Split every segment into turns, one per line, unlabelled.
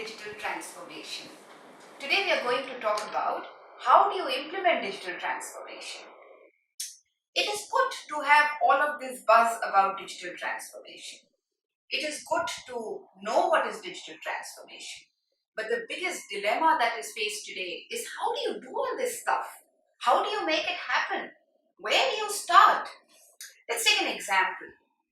digital transformation. Today we are going to talk about how do you implement digital transformation. It is good to have all of this buzz about digital transformation. It is good to know what is digital transformation. But the biggest dilemma that is faced today is how do you do all this stuff? How do you make it happen? Where do you start? Let's take an example.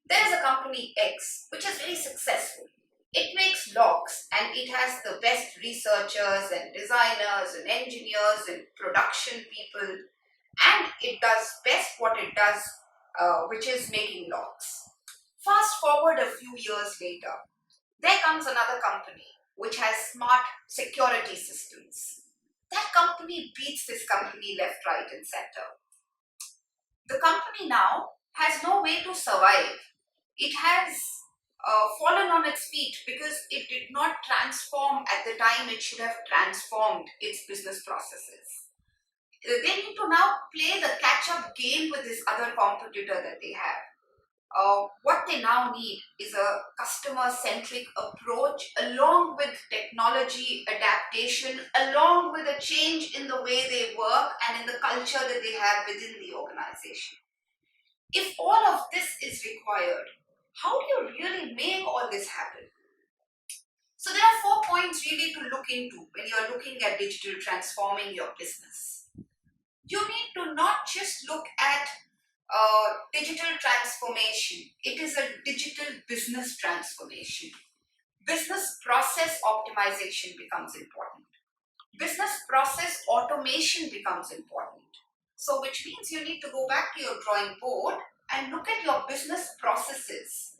There is a company X which is very successful. It makes locks and it has the best researchers and designers and engineers and production people, and it does best what it does, which is making locks. Fast forward a few years later, there comes another company which has smart security systems. That company beats this company left, right, and center. The company now has no way to survive. It has fallen on its feet because it did not transform at the time it should have transformed its business processes. They need to now play the catch-up game with this other competitor that they have. What they now need is a customer-centric approach along with technology adaptation, along with a change in the way they work and in the culture that they have within the organization. If all of this is required, how do you really make all this happen? So there are 4 points really to look into when you are looking at digital transforming your business. You need to not just look at digital transformation. It is a digital business transformation. Business process optimization becomes important. Business process automation becomes important. So which means you need to go back to your drawing board and look at your business processes.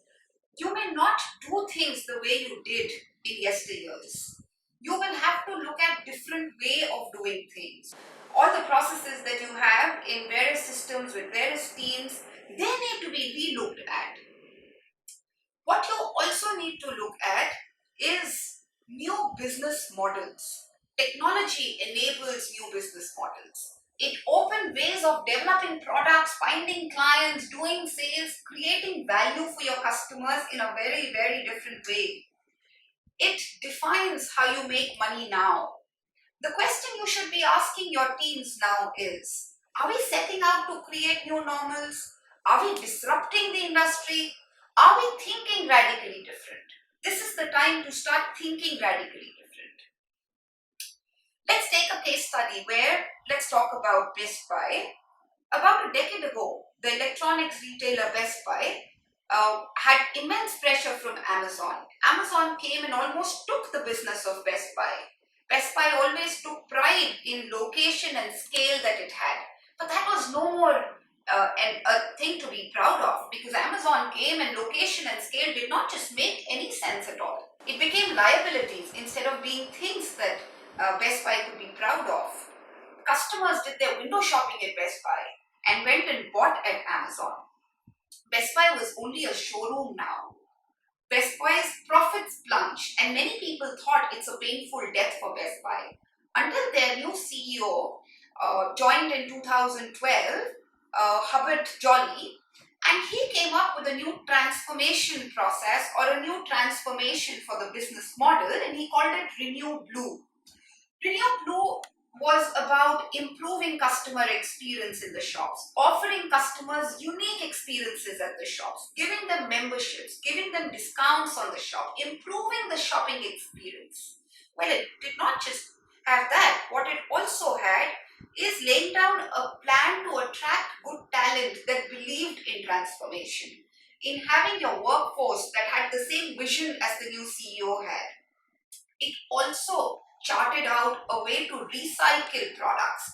You may not do things the way you did in yesteryears. You will have to look at different way of doing things. All the processes that you have in various systems with various teams, they need to be re-looked at. What you also need to look at is new business models. Technology enables new business models. It opens ways of developing products, finding clients, doing sales, creating value for your customers in a very, very different way. It defines how you make money now. The question you should be asking your teams now is, are we setting out to create new normals? Are we disrupting the industry? Are we thinking radically different? This is the time to start thinking radically different. Let's take a case study where let's talk about Best Buy. About a decade ago, the electronics retailer Best Buy had immense pressure from Amazon. Amazon came and almost took the business of Best Buy. Best Buy always took pride in location and scale that it had. But that was no more a thing to be proud of, because Amazon came and location and scale did not just make any sense at all. It became liabilities instead of being things that Best Buy could be proud of. Customers did their window shopping at Best Buy and went and bought at Amazon. Best Buy was only a showroom now. Best Buy's profits plunged and many people thought it's a painful death for Best Buy until their new CEO joined in 2012, Hubbard Jolly, and he came up with a new transformation process or a new transformation for the business model, and he called it Renew Blue. Renew Blue was about improving customer experience in the shops, offering customers unique experiences at the shops, giving them memberships, giving them discounts on the shop, improving the shopping experience. Well, it did not just have that. What it also had is laying down a plan to attract good talent that believed in transformation, in having your workforce that had the same vision as the new CEO had. It also charted out a way to recycle products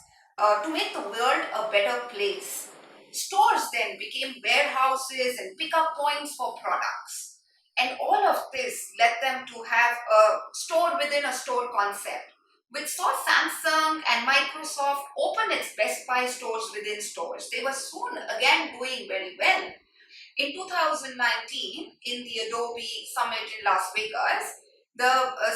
to make the world a better place. Stores then became warehouses and pickup points for products. And all of this led them to have a store within a store concept, which saw Samsung and Microsoft open its Best Buy stores within stores. They were soon again doing very well. In 2019, in the Adobe Summit in Las Vegas, the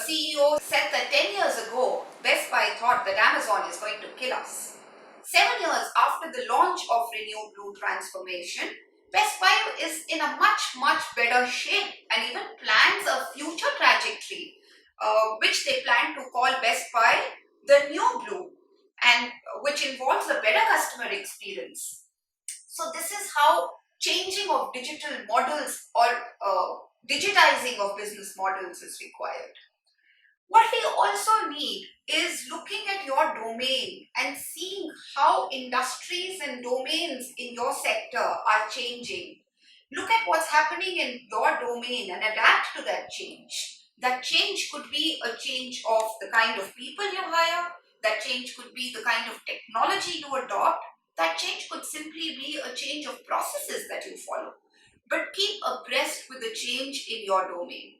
CEO said that 10 years ago, Best Buy thought that Amazon is going to kill us. 7 years after the launch of Renew Blue transformation, Best Buy is in a much, much better shape and even plans a future trajectory which they plan to call Best Buy the New Blue, and which involves a better customer experience. So this is how changing of digital models or digitizing of business models is required. What we also need is looking at your domain and seeing how industries and domains in your sector are changing. Look at what's happening in your domain and adapt to that change. That change could be a change of the kind of people you hire, that change could be the kind of technology you adopt, that change could simply be a change of processes that you follow. But keep abreast with the change in your domain.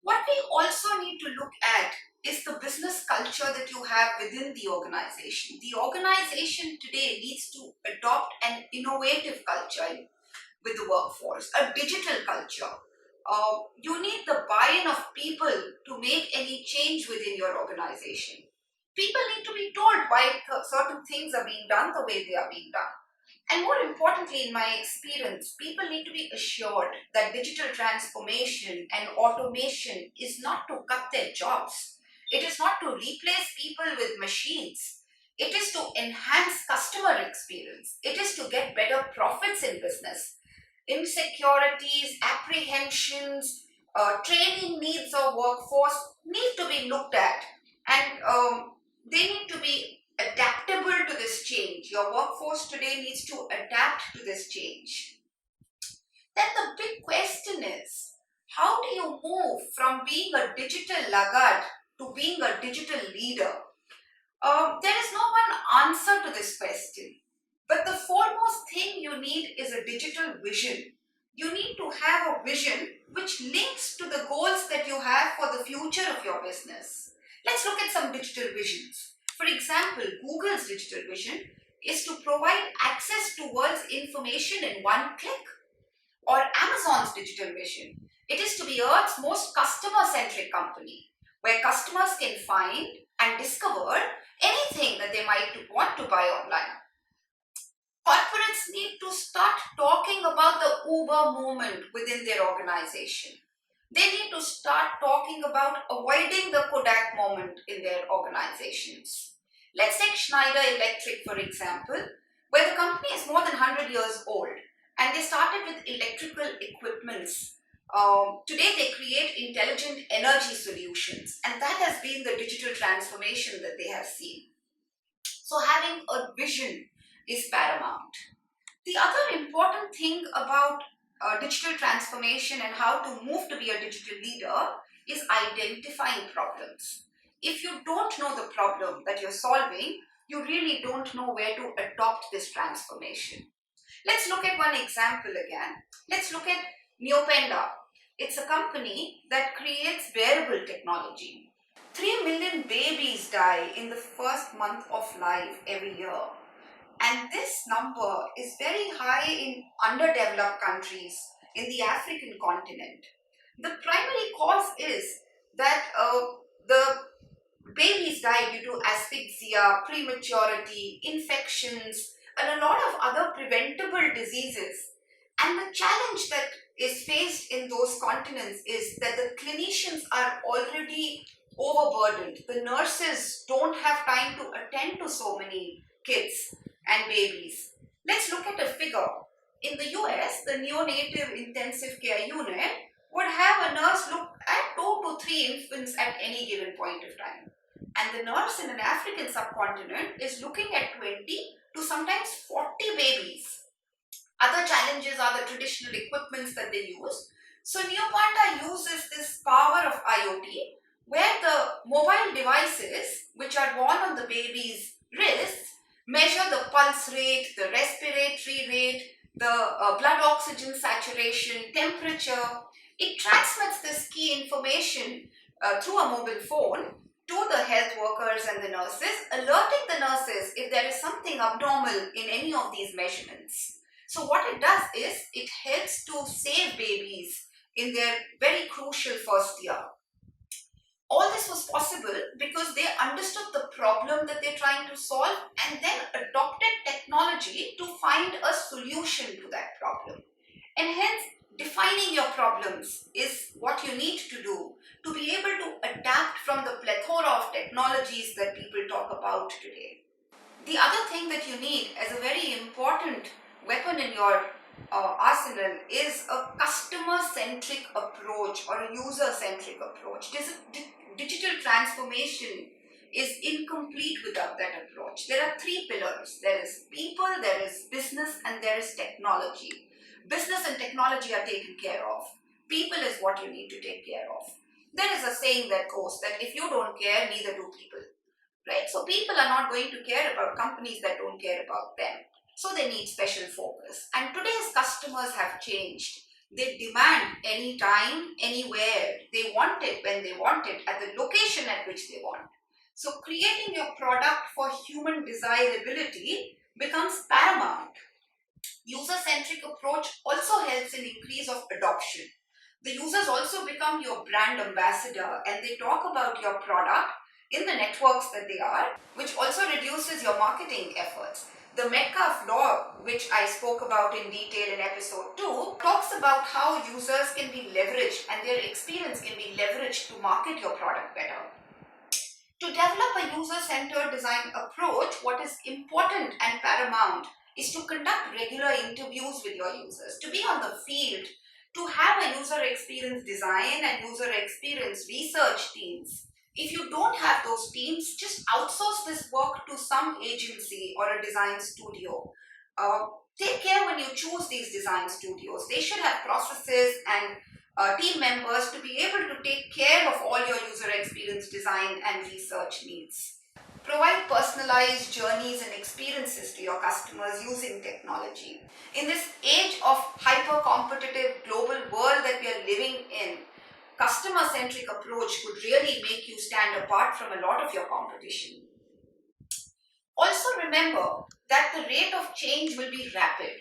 What we also need to look at is the business culture that you have within the organization. The organization today needs to adopt an innovative culture with the workforce, a digital culture. You need the buy-in of people to make any change within your organization. People need to be told why certain things are being done the way they are being done. And more importantly, in my experience, people need to be assured that digital transformation and automation is not to cut their jobs. It is not to replace people with machines. It is to enhance customer experience. It is to get better profits in business. Insecurities, apprehensions, training needs of workforce need to be looked at, and they need to be adaptable to this change. Your workforce today needs to adapt to this change. Then the big question is, how do you move from being a digital laggard to being a digital leader? There is no one answer to this question. But the foremost thing you need is a digital vision. You need to have a vision which links to the goals that you have for the future of your business. Let's look at some digital visions. For example, Google's digital vision is to provide access towards information in one click. Or Amazon's digital vision, it is to be Earth's most customer-centric company, where customers can find and discover anything that they might want to buy online. Corporates need to start talking about the Uber movement within their organization. They need to start talking about avoiding the Kodak moment in their organizations. Let's take Schneider Electric, for example, where the company is more than 100 years old and they started with electrical equipments. Today they create intelligent energy solutions, and that has been the digital transformation that they have seen. So having a vision is paramount. The other important thing about digital transformation and how to move to be a digital leader is identifying problems. If you don't know the problem that you're solving, you really don't know where to adopt this transformation. Let's look at one example again. Let's look at Neopenda. It's a company that creates wearable technology. 3 million babies die in the first month of life every year. And this number is very high in underdeveloped countries in the African continent. The primary cause is that the babies die due to asphyxia, prematurity, infections, and a lot of other preventable diseases. And the challenge that is faced in those continents is that the clinicians are already overburdened. The nurses don't have time to attend to so many kids and babies. Let's look at a figure. In the US, the neonatal intensive care unit would have a nurse look at 2 to 3 infants at any given point of time. And the nurse in an African subcontinent is looking at 20 to sometimes 40 babies. Other challenges are the traditional equipments that they use. So Neopanda uses this power of IoT, where the mobile devices which are worn on the baby's wrists measure the pulse rate, the respiratory rate, the blood oxygen saturation, temperature. It transmits this key information through a mobile phone to the health workers and the nurses, alerting the nurses if there is something abnormal in any of these measurements. So what it does is it helps to save babies in their very crucial first year. All this was possible because they understood the problem that they're trying to solve and then adopted technology to find a solution to that problem. And hence, defining your problems is what you need to do to be able to adapt from the plethora of technologies that people talk about today. The other thing that you need as a very important weapon in your arsenal is a customer-centric approach or a user-centric approach. Digital transformation is incomplete without that approach. There are three pillars. There is people, there is business, and there is technology. Business and technology are taken care of. People is what you need to take care of. There is a saying that goes that if you don't care, neither do people. Right? So people are not going to care about companies that don't care about them. So they need special focus. And today's customers have changed. They demand anytime, anywhere. They want it when they want it, at the location at which they want. So creating your product for human desirability becomes paramount. User-centric approach also helps in increase of adoption. The users also become your brand ambassador and they talk about your product in the networks that they are, which also reduces your marketing efforts. The Metcalfe law, which I spoke about in detail in episode 2, talks about how users can be leveraged and their experience can be leveraged to market your product better. To develop a user-centered design approach, what is important and paramount is to conduct regular interviews with your users, to be on the field, to have a user experience design and user experience research teams. If you don't have those teams, just outsource this work to some agency or a design studio. Take care when you choose these design studios. They should have processes and team members to be able to take care of all your user experience design and research needs. Provide personalized journeys and experiences to your customers using technology. In this age of hyper-competitive global world that we are living in, customer-centric approach could really make you stand apart from a lot of your competition. Also remember that the rate of change will be rapid.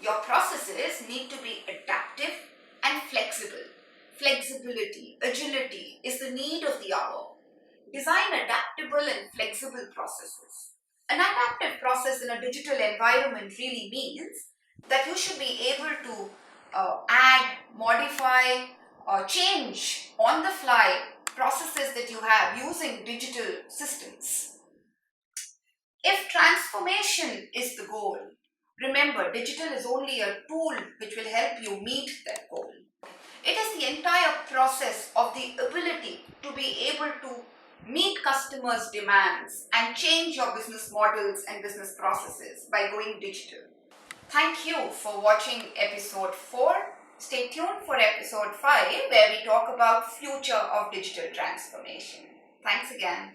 Your processes need to be adaptive and flexible. Flexibility, agility is the need of the hour. Design adaptable and flexible processes. An adaptive process in a digital environment really means that you should be able to add, modify, or change on the fly processes that you have using digital systems. If transformation is the goal, remember digital is only a tool which will help you meet that goal. It is the entire process of the ability to be able to meet customers' demands and change your business models and business processes by going digital. Thank you for watching episode 4. Stay tuned for episode 5 where we talk about future of digital transformation. Thanks again.